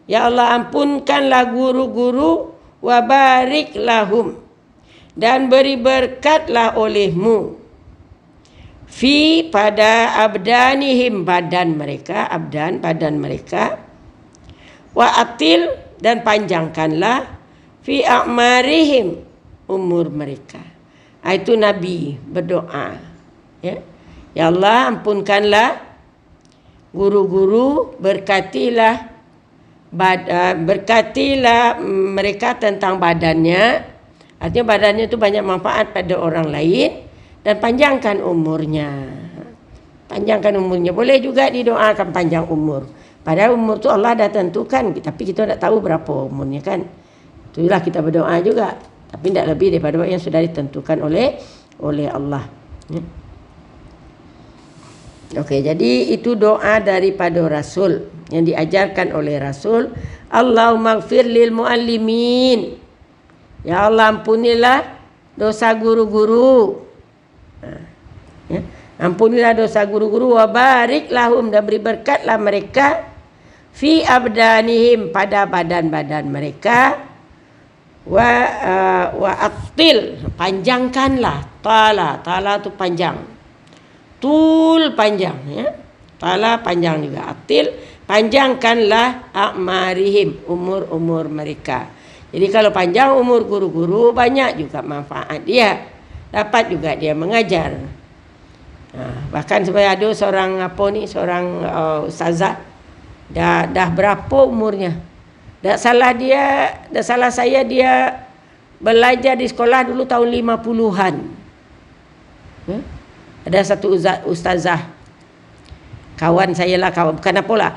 Speaker 1: ya Allah ampunkanlah guru-guru, wa barik lahum, dan beri berkatlah olehmu, fi pada abdanihim, badan mereka, abdan badan mereka, wa atil, dan panjangkanlah, fi a'marihim, umur mereka. Itu Nabi berdoa, ya. Ya Allah ampunkanlah guru-guru, berkatilah mereka tentang badannya. Artinya badannya itu banyak manfaat pada orang lain, dan panjangkan umurnya. Panjangkan umurnya. Boleh juga didoakan panjang umur. Padahal umur tu Allah dah tentukan, tapi kita tak tahu berapa umurnya kan. Itulah kita berdoa juga, tapi tidak lebih daripada yang sudah ditentukan oleh Allah. Ya. Okey, jadi itu doa daripada Rasul yang diajarkan oleh Rasul. Allahumma ighfir lil muallimin, ya Allah ampunilah dosa guru-guru. Ya. Ampunilah dosa guru-guru, wa barik lahum, dan beri berkatlah mereka, fi abdanihim, pada badan-badan mereka, wa atil, panjangkanlah, tala tu panjang, tul panjang, ya. Tala panjang juga, atil panjangkanlah, a'marihim, umur mereka. Jadi kalau panjang umur guru-guru, banyak juga manfaat dia, dapat juga dia mengajar. Bahkan sebenarnya ada seorang ustazah, dah berapa umurnya, dah salah saya, dia belajar di sekolah dulu tahun 50-an. Ada satu ustazah, kawan saya lah, bukan apalah,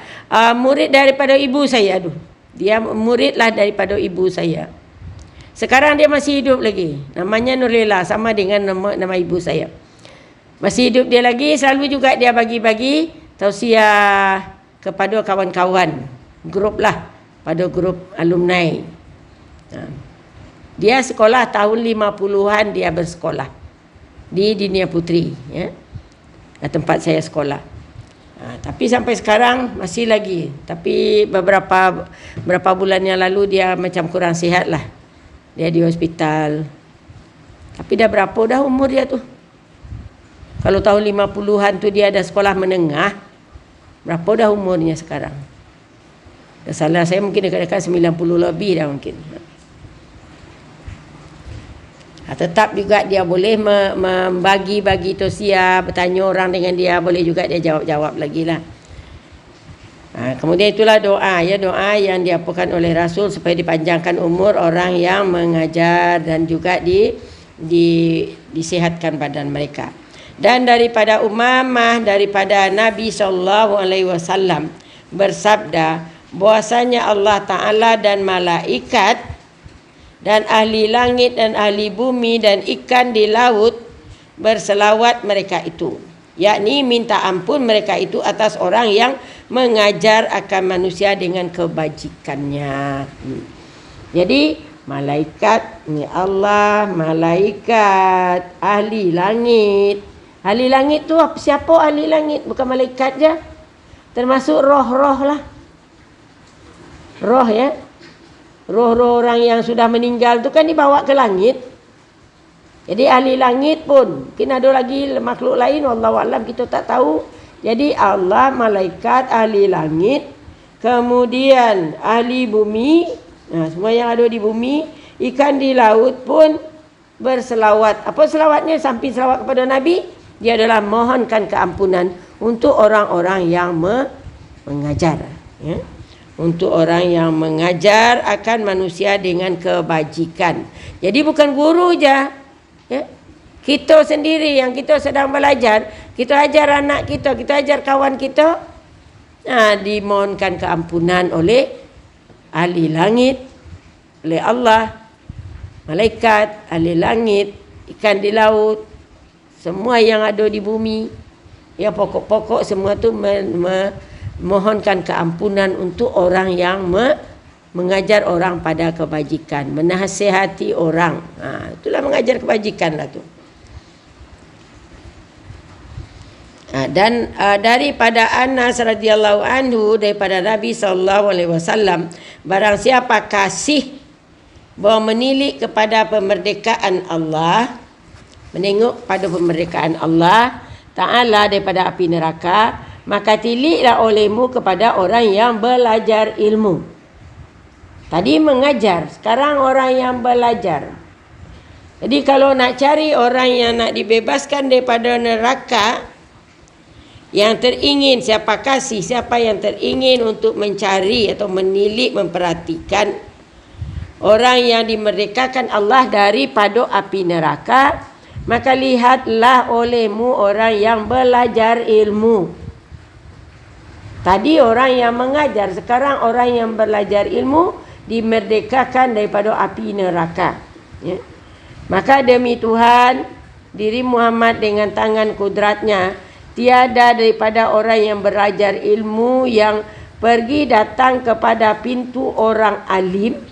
Speaker 1: murid daripada ibu saya. Dia muridlah daripada ibu saya. Sekarang dia masih hidup lagi, namanya Nurlela, sama dengan nama ibu saya. Masih hidup dia lagi, selalu juga dia bagi-bagi tausiah kepada kawan-kawan, grup lah, pada grup alumni. Dia sekolah tahun 50-an, dia bersekolah di Dinia Puteri, ya, tempat saya sekolah. Tapi sampai sekarang masih lagi. Tapi beberapa bulan yang lalu dia macam kurang sihat lah, dia di hospital. Tapi dah berapa dah umur dia tu? Kalau tahun 50-an tu dia ada sekolah menengah, berapa dah umurnya sekarang? Dah salah saya mungkin dekat-dekat 90 lebih dah mungkin. Tetap juga dia boleh membagi-bagi tausiah, bertanya orang dengan dia, boleh juga dia jawab-jawab lagi lah. Kemudian itulah doa, ya, doa yang diapakan oleh Rasul supaya dipanjangkan umur orang yang mengajar, dan juga disihatkan badan mereka. Dan daripada Umamah, daripada Nabi SAW bersabda bahwasanya Allah Ta'ala dan malaikat dan ahli langit dan ahli bumi dan ikan di laut berselawat mereka itu, yakni minta ampun mereka itu atas orang yang mengajar akan manusia dengan kebajikannya. Jadi malaikat ni Allah, malaikat, ahli langit. Ahli langit tu siapa ahli langit? Bukan malaikat je, termasuk roh-roh lah. Roh, ya. Roh-roh orang yang sudah meninggal tu kan dibawa ke langit. Jadi ahli langit pun, mungkin ada lagi makhluk lain, wallahu alam, kita tak tahu. Jadi Allah, malaikat, ahli langit, kemudian ahli bumi, semua yang ada di bumi, ikan di laut pun berselawat. Apa selawatnya? Samping selawat kepada Nabi, dia adalah mohonkan keampunan untuk orang-orang yang mengajar, ya. Untuk orang yang mengajar akan manusia dengan kebajikan. Jadi bukan guru je, ya. Kita sendiri yang kita sedang belajar, kita ajar anak kita, kita ajar kawan kita, dimohonkan keampunan oleh ahli langit, oleh Allah, malaikat, ahli langit, ikan di laut, semua yang ada di bumi, ya, pokok-pokok semua tu mohonkan keampunan untuk orang yang mengajar orang pada kebajikan, menasihati orang. Itulah mengajar kebajikan lah tu. Dan daripada Anas radhiyallahu anhu, daripada Nabi SAW, barang siapa kasih bahawa menilik kepada kemerdekaan Allah, menengok pada kemerdekaan Allah Ta'ala daripada api neraka, maka tiliklah olehmu kepada orang yang belajar ilmu. Tadi mengajar, sekarang orang yang belajar. Jadi kalau nak cari orang yang nak dibebaskan daripada neraka, yang teringin, siapa kasih, siapa yang teringin untuk mencari atau menilik, memperhatikan orang yang dimerdekakan Allah daripada api neraka, maka lihatlah olehmu orang yang belajar ilmu. Tadi orang yang mengajar, sekarang orang yang belajar ilmu dimerdekakan daripada api neraka. Ya. Maka demi Tuhan, diri Muhammad dengan tangan kudratnya, tiada daripada orang yang belajar ilmu yang pergi datang kepada pintu orang alim,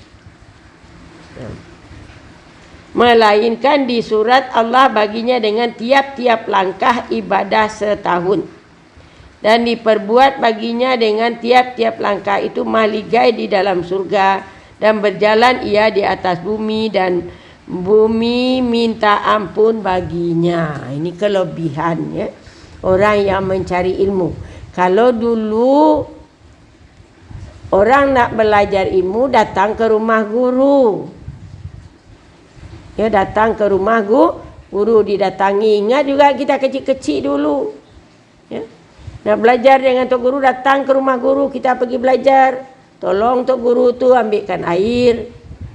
Speaker 1: melainkan di surat Allah baginya dengan tiap-tiap langkah ibadah setahun, dan diperbuat baginya dengan tiap-tiap langkah itu mahligai di dalam surga, dan berjalan ia di atas bumi, dan bumi minta ampun baginya. Ini kelebihan ya, orang yang mencari ilmu. Kalau dulu orang nak belajar ilmu datang ke rumah guru. Ya, datang ke rumah guru didatangi. Ingat juga kita kecil-kecil dulu. Ya. Nak belajar dengan tok guru, datang ke rumah guru, kita pergi belajar. Tolong tok guru tu ambilkan air,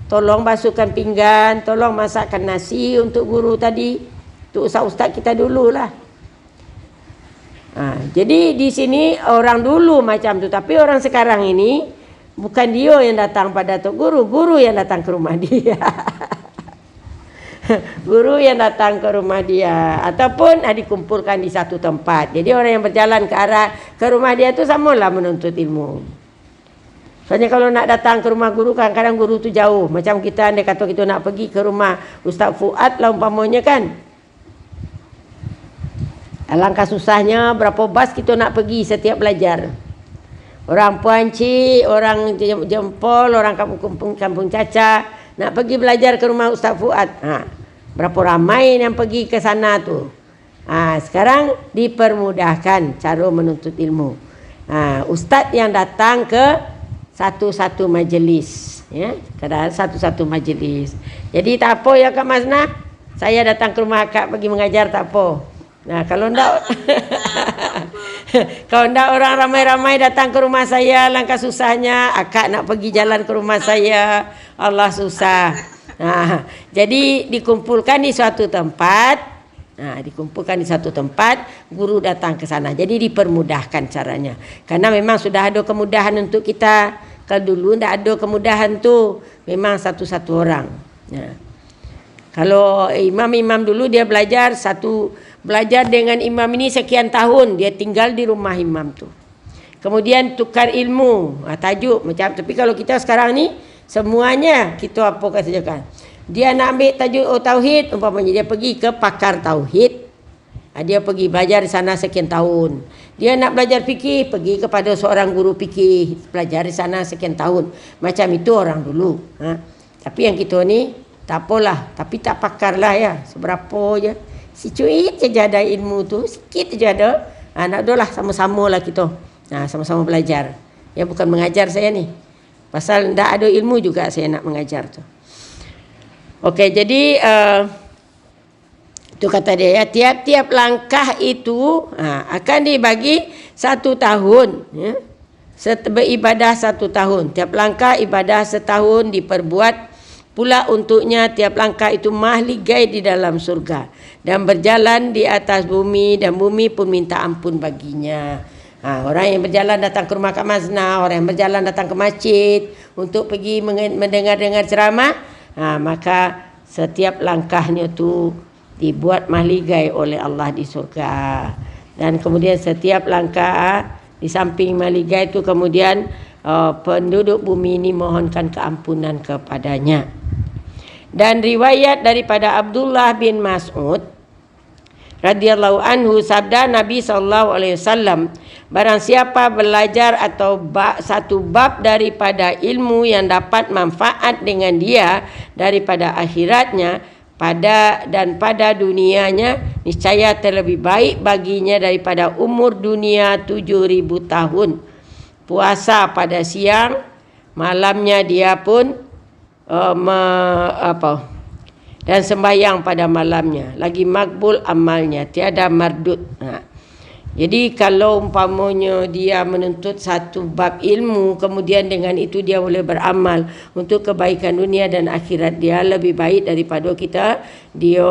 Speaker 1: tolong basuhkan pinggan, tolong masakkan nasi untuk guru tadi. Tu ustaz-ustaz kita dululah. Jadi di sini orang dulu macam tu, tapi orang sekarang ini bukan dia yang datang pada tok guru, guru yang datang ke rumah dia. Guru yang datang ke rumah dia, ataupun dikumpulkan di satu tempat. Jadi orang yang berjalan ke rumah dia tu samalah menuntut ilmu. Soalnya kalau nak datang ke rumah guru, kadang-kadang guru tu jauh. Macam kita, andai kata kita nak pergi ke rumah Ustaz Fuad lah umpamanya kan, alangkah susahnya, berapa bas kita nak pergi setiap belajar. Orang Puanci, orang Jempol, orang kampung Caca nak pergi belajar ke rumah Ustaz Fuad. Berapa ramai yang pergi ke sana tu. Sekarang dipermudahkan cara menuntut ilmu. Ustaz yang datang ke satu-satu majlis, ya, kadang satu-satu majlis. Jadi tak apa ya Kak Masnah, saya datang ke rumah Kak pergi mengajar, tak apa. Nah, kalau ndak kalau ndak orang ramai-ramai datang ke rumah saya, langkah susahnya akak nak pergi jalan ke rumah saya, Allah susah. Jadi dikumpulkan di suatu tempat. Dikumpulkan di satu tempat, guru datang ke sana. Jadi dipermudahkan caranya. Karena memang sudah ada kemudahan untuk kita. Kalau dulu tidak ada kemudahan tu, memang satu-satu orang. Kalau imam-imam dulu dia belajar dengan imam ini sekian tahun, dia tinggal di rumah imam tu. Kemudian tukar ilmu, tajuk macam. Tapi kalau kita sekarang ni semuanya kita apa kata kan? Dia nak ambil tajuk tauhid, umpamanya dia pergi ke pakar tauhid. Dia pergi belajar di sana sekian tahun. Dia nak belajar fikih, pergi kepada seorang guru fikih, belajar di sana sekian tahun. Macam itu orang dulu. Tapi yang kita ni tak apalah, tapi tak pakar lah ya, seberapa je. Sikit saja ada ilmu tu, sikit saja ada. Nak adalah sama-sama lah kita. Sama-sama belajar. Ya, bukan mengajar saya ni. Pasal tak ada ilmu juga saya nak mengajar tu. Okey, jadi itu kata dia ya, tiap-tiap langkah itu akan dibagi 1 tahun, ya. Beribadah 1 tahun. Tiap langkah ibadah setahun, diperbuat pula untuknya tiap langkah itu mahligai di dalam surga, dan berjalan di atas bumi, dan bumi pun minta ampun baginya. Orang yang berjalan datang ke rumah Kak Mazna, orang yang berjalan datang ke masjid untuk pergi mendengar-dengar ceramah, maka setiap langkahnya tu dibuat mahligai oleh Allah di surga. Dan kemudian setiap langkah di samping mahligai itu kemudian penduduk bumi ini mohonkan keampunan kepadanya. Dan riwayat daripada Abdullah bin Mas'ud, radhiyallahu anhu, sabda Nabi SAW, barang siapa belajar atau satu bab daripada ilmu yang dapat manfaat dengan dia daripada akhiratnya pada dunianya, niscaya terlebih baik baginya daripada umur dunia 7.000 tahun. Puasa pada siang, malamnya dia pun dan sembahyang pada malamnya, lagi makbul amalnya, tiada mardud. Jadi kalau umpamanya dia menuntut satu bab ilmu, kemudian dengan itu dia boleh beramal untuk kebaikan dunia dan akhirat dia, lebih baik daripada dia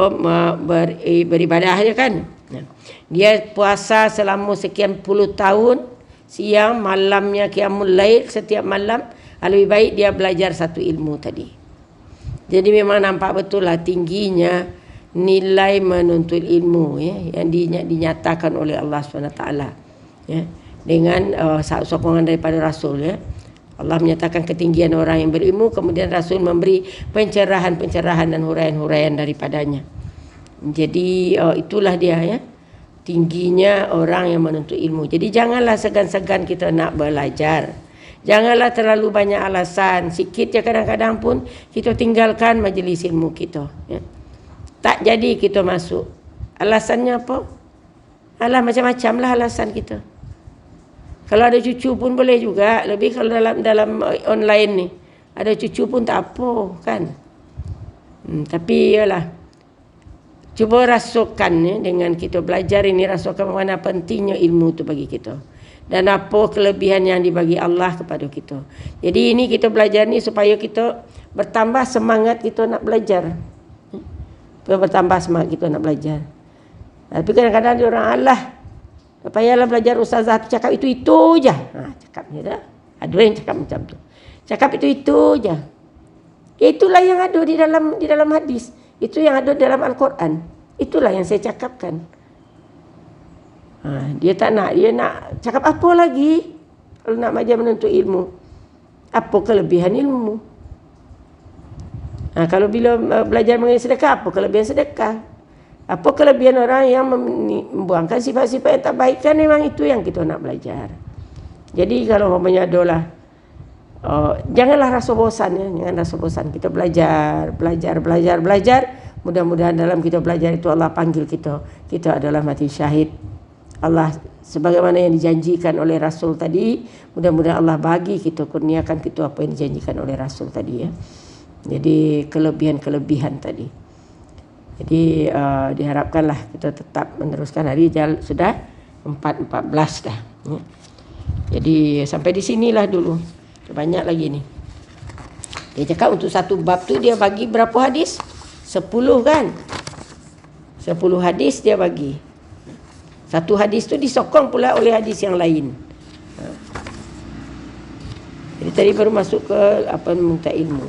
Speaker 1: beribadah je kan. Dia puasa selama sekian puluh tahun, siang malamnya qiyamul lail setiap malam, lebih baik dia belajar satu ilmu tadi. Jadi memang nampak betul lah tingginya nilai menuntut ilmu yang dinyatakan oleh Allah SWT dengan sokongan daripada Rasul. Allah menyatakan ketinggian orang yang berilmu, kemudian Rasul memberi pencerahan-pencerahan dan huraian-huraian daripadanya. Jadi itulah dia tingginya orang yang menuntut ilmu. Jadi janganlah segan-segan kita nak belajar. Janganlah terlalu banyak alasan. Sikit je kadang-kadang pun kita tinggalkan majlis ilmu kita. Tak jadi kita masuk. Alasannya apa? Alah, macam-macam lah alasan kita. Kalau ada cucu pun boleh juga. Lebih kalau dalam online ni, ada cucu pun tak apa kan. Tapi yalah, cuba rasakan dengan kita belajar ini, rasakan mana pentingnya ilmu tu bagi kita. Dan apa kelebihan yang dibagi Allah kepada kita. Jadi ini kita belajar ni supaya kita bertambah semangat kita nak belajar. Bertambah semangat kita nak belajar. Tapi kadang-kadang dia orang, alah, tak payahlah belajar, ustazah tu cakap itu je. Cakapnya dah. Ada yang cakap macam tu. Cakap itu je. Itulah yang ada di dalam hadis. Itu yang ada dalam Al-Quran. Itulah yang saya cakapkan. Dia tak nak, dia nak cakap apa lagi kalau nak belajar menuntut ilmu. Apa kelebihan ilmu? Kalau bila belajar mengenai sedekah, apa kelebihan sedekah? Apa kelebihan orang yang membuangkan sifat-sifat yang tak baik, kan memang itu yang kita nak belajar. Jadi kalau umpamanya adalah janganlah rasa bosan jangan rasa bosan. Kita belajar. Mudah-mudahan dalam kita belajar itu Allah panggil kita adalah mati syahid. Allah sebagaimana yang dijanjikan oleh Rasul tadi, mudah-mudahan Allah bagi kita, kurniakan kita apa yang dijanjikan oleh Rasul tadi Jadi kelebihan-kelebihan tadi. Jadi diharapkanlah kita tetap meneruskan. Hari sudah 4.14 dah. Jadi sampai di sinilah dulu. Banyak lagi ni. Dia cakap untuk satu bab tu dia bagi berapa hadis? 10 kan? 10 hadis dia bagi. Satu hadis tu disokong pula oleh hadis yang lain. Jadi tadi baru masuk ke minta ilmu.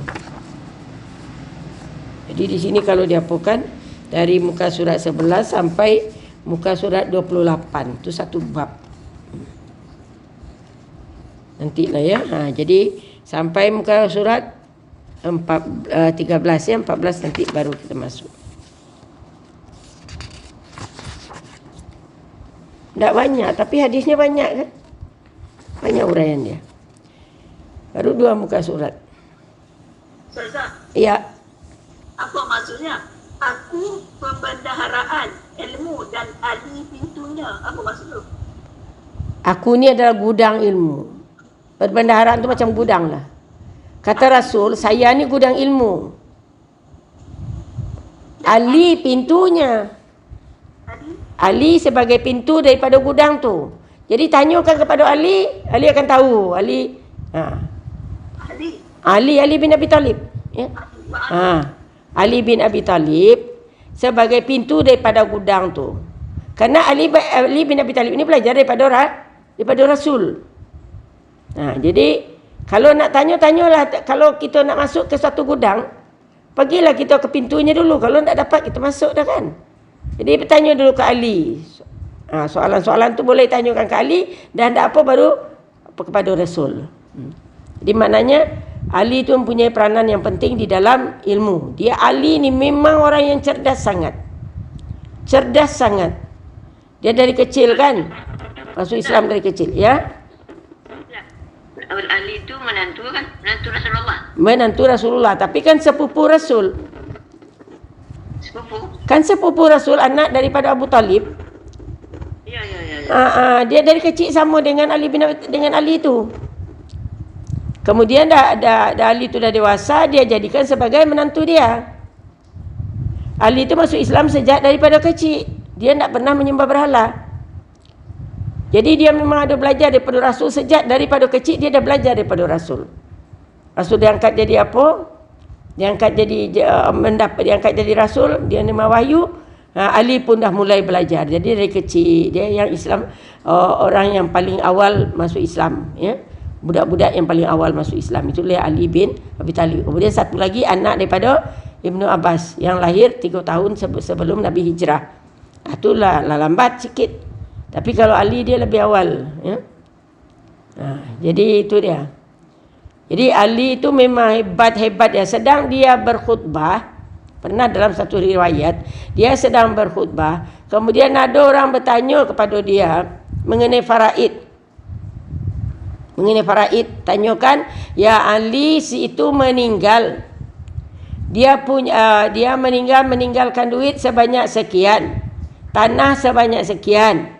Speaker 1: Jadi di sini kalau diapakan dari muka surat 11 sampai muka surat 28 tu satu bab. Nantilah jadi sampai muka surat 13 14 nanti baru kita masuk. Tak banyak, tapi hadisnya banyak kan? Banyak uraian dia. Baru 2 muka surat.
Speaker 2: Ustazah.
Speaker 1: Ya.
Speaker 2: Apa maksudnya? Aku pembendaharaan ilmu dan ahli pintunya. Apa maksud tu?
Speaker 1: Aku ni adalah gudang ilmu. Perbendaharaan tu macam gudang lah. Kata Rasul, saya ni gudang ilmu. Ali pintunya. Ali sebagai pintu daripada gudang tu. Jadi tanyakan kepada Ali akan tahu. Ali bin Abi Talib. Ali bin Abi Talib sebagai pintu daripada gudang tu. Karena Ali bin Abi Talib ini belajar daripada Rasul. Jadi kalau nak tanyalah, kalau kita nak masuk ke satu gudang, pergilah kita ke pintunya dulu. Kalau tak dapat, kita masuk dah kan. Jadi bertanya dulu ke Ali. Soalan-soalan tu boleh tanyakan ke Ali, dan tak apa baru kepada Rasul. Jadi maknanya Ali tu mempunyai peranan yang penting di dalam ilmu. Ali ni memang orang yang cerdas sangat. cerdas sangat. Dia dari kecil kan, masuk Islam dari kecil, ya.
Speaker 2: Ali itu menantu kan? Menantu Rasulullah.
Speaker 1: Menantu Rasulullah, tapi kan sepupu Rasul.
Speaker 2: Sepupu?
Speaker 1: Kan sepupu Rasul, anak daripada Abu Talib.
Speaker 2: Ya.
Speaker 1: Dia dari kecil sama dengan Ali itu. Kemudian dah Ali itu dah dewasa, dia jadikan sebagai menantu dia. Ali itu masuk Islam sejak daripada kecil. Dia tak pernah menyembah berhala. Jadi dia memang ada belajar daripada Rasul. Sejak daripada kecil dia dah belajar daripada Rasul. Rasul diangkat jadi apa? Diangkat jadi Rasul, dia nerima wahyu. Ali pun dah mulai belajar. Jadi dari kecil dia yang Islam, orang yang paling awal masuk Islam, ya. Budak-budak yang paling awal masuk Islam itulah Ali bin Abi Talib. Kemudian satu lagi anak daripada Ibnu Abbas yang lahir 3 tahun sebelum Nabi hijrah. Itulah lambat sikit. Tapi kalau Ali dia lebih awal, ya. Jadi itu dia. Jadi Ali itu memang hebat ya. Sedang dia berkhutbah, pernah dalam satu riwayat, dia sedang berkhutbah, kemudian ada orang bertanya kepada dia mengenai faraid. Tanyakan, ya Ali si itu meninggal. Dia meninggalkan duit sebanyak sekian, tanah sebanyak sekian.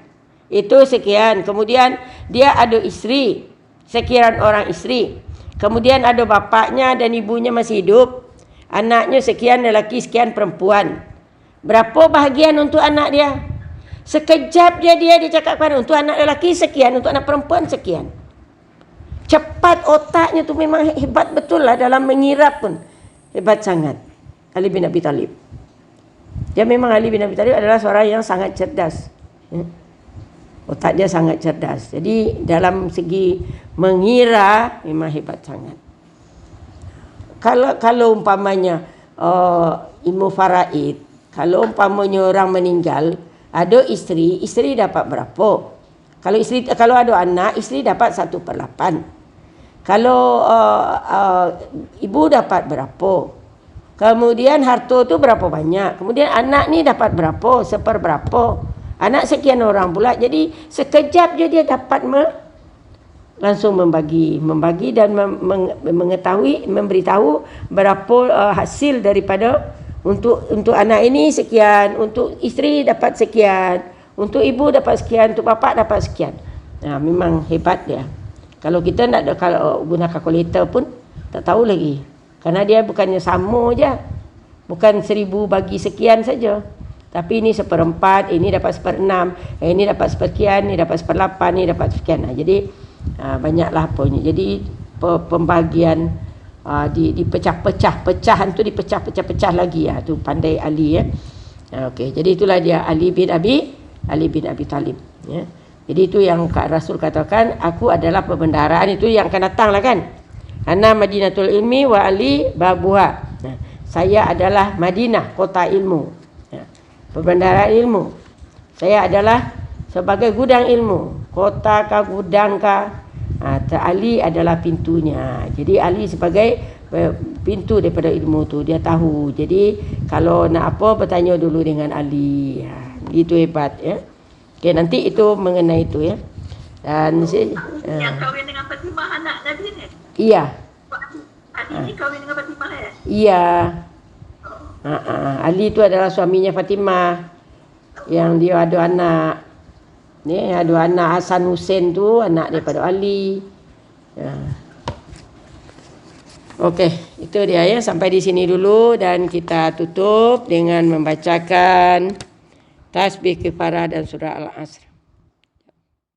Speaker 1: Itu sekian. Kemudian dia ada isteri, sekian orang isteri. Kemudian ada bapaknya dan ibunya masih hidup. Anaknya sekian lelaki, sekian perempuan. Berapa bahagian untuk anak dia? Sekejap dia cakapkan untuk anak lelaki sekian, untuk anak perempuan sekian. Cepat otaknya tu memang hebat betul lah dalam mengira pun. Hebat sangat Ali bin Abi Talib. Dia memang Ali bin Abi Talib adalah seorang yang sangat cerdas. Otak dia sangat cerdas. Jadi dalam segi mengira memang hebat sangat. Kalau umpamanya ilmu faraid, kalau umpamanya orang meninggal, ada isteri dapat berapa? Kalau ada anak, isteri dapat 1/8. Kalau ibu dapat berapa? Kemudian harta tu berapa banyak? Kemudian anak ni dapat berapa? 1/berapa? Anak sekian orang pula. Jadi sekejap je dia dapat langsung membagi dan mengetahui, memberitahu berapa hasil daripada untuk anak ini sekian, untuk isteri dapat sekian, untuk ibu dapat sekian, untuk bapa dapat sekian. Memang hebat dia. Kalau kita kalau guna kalkulator pun tak tahu lagi. Karena dia bukannya sama je. Bukan 1000 bagi sekian saja. Tapi ini 1/4, ini dapat 1/6, ini dapat sepersekian, ini dapat 1/8, ini dapat sekian. Jadi banyaklah poinnya. Jadi pembagian dipecah-pecahan tu dipecah-pecah lagi ya. Tu pandai Ali ya. Okey, jadi itulah dia Ali bin Abi Talib ya. Jadi itu yang Rasul katakan, aku adalah perbendaharaan, itu yang akan datang lah kan. Ana Madinatul Ilmi wa Ali babuha. Saya adalah Madinah, kota ilmu. Perbendaharaan ilmu. Saya adalah sebagai gudang ilmu. Kota kah, gudang kah, Ali adalah pintunya. Jadi Ali sebagai pintu daripada ilmu tu, dia tahu. Jadi kalau nak apa, bertanya dulu dengan Ali. Itu hebat ya. Okey, nanti itu mengenai itu ya. Dan
Speaker 2: yang kahwin dengan Fatimah anak Nabi ni?
Speaker 1: Iya.
Speaker 2: Ali ni kahwin dengan Fatimah ya?
Speaker 1: Iya. Ali itu adalah suaminya Fatimah, yang dia ada anak. Ni ada anak Hasan Hussein tu, anak daripada Ali. Okey, itu dia ya. Sampai di sini dulu dan kita tutup dengan membacakan tasbih kifarah dan surah Al-Asr.